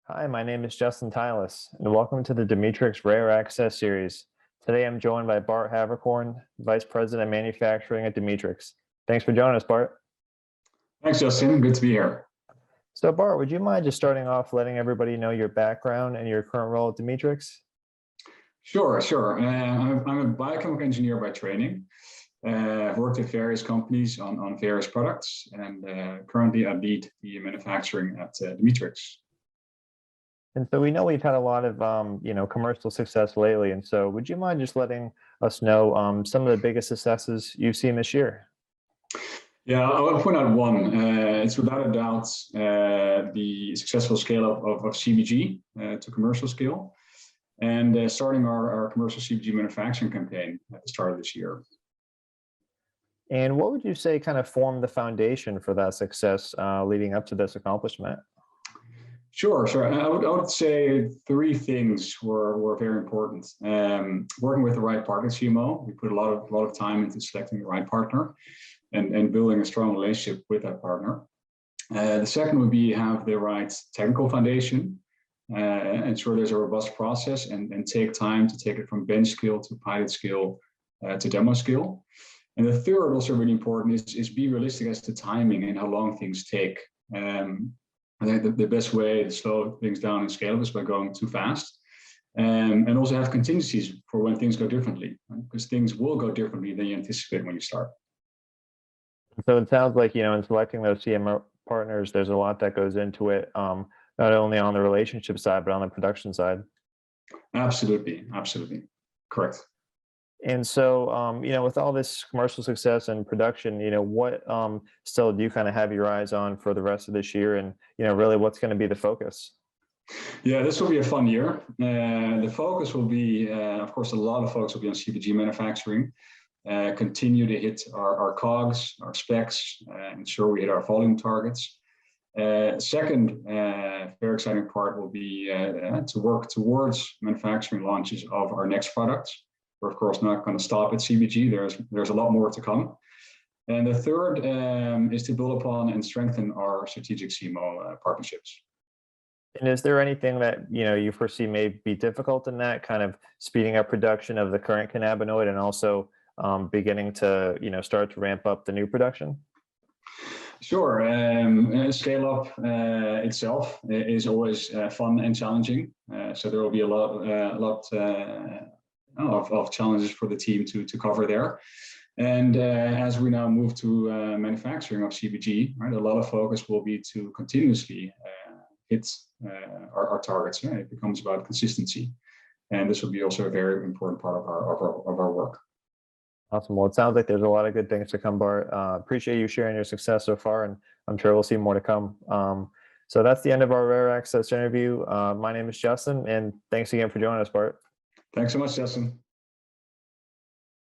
Hi, my name is Justin Tyler, and welcome to the Demetrix Rare Access series. Today I'm joined by Bart Haverkorn, Vice President of Manufacturing at Demetrix. Thanks for joining us, Bart. Thanks, Justin. Good to be here. So, Bart, would you mind just starting off letting everybody know your background and your current role at Demetrix? Sure. I'm a biochemical engineer by training. I've worked at various companies on various products, and currently I lead the manufacturing at Demetrix. And so we know we've had a lot of commercial success lately. And so would you mind just letting us know some of the biggest successes you've seen this year? Yeah, I'll point out one. It's without a doubt the successful scale-up of CBG to commercial scale, and starting our commercial CBG manufacturing campaign at the start of this year. And what would you say kind of formed the foundation for that success leading up to this accomplishment? Sure. I would say three things were very important. Working with the right partner CMO, we put a lot of time into selecting the right partner and building a strong relationship with that partner. The second would be have the right technical foundation, ensure there's a robust process, and take time to take it from bench scale to pilot scale to demo scale. And the third, also really important, is be realistic as to timing and how long things take. I think the best way to slow things down and scale is by going too fast, and also have contingencies for when things go differently, right? Because things will go differently than you anticipate when you start. So it sounds like, in selecting those CMO partners, there's a lot that goes into it, not only on the relationship side, but on the production side. Absolutely. Correct. And so, with all this commercial success and production, what still do you kind of have your eyes on for the rest of this year? And, really what's going to be the focus? Yeah, this will be a fun year. The focus will be, of course, a lot of focus will be on CPG manufacturing, continue to hit our COGS, our specs, ensure we hit our volume targets. Second, very exciting part will be to work towards manufacturing launches of our next products. We're of course not going to stop at CBG. There's a lot more to come. And the third is to build upon and strengthen our strategic CMO partnerships. And is there anything that you foresee may be difficult in that, kind of speeding up production of the current cannabinoid and also beginning to start to ramp up the new production? Sure. Scale up itself is always fun and challenging. So there will be a lot of challenges for the team to cover there. And as we now move to manufacturing of CBG, right, a lot of focus will be to continuously hit our targets. Right? It becomes about consistency, and this will be also a very important part of our work. Awesome. Well, it sounds like there's a lot of good things to come, Bart. Appreciate you sharing your success so far, and I'm sure we'll see more to come. So that's the end of our Rare Access interview. My name is Justin, and thanks again for joining us, Bart. Thanks so much, Justin.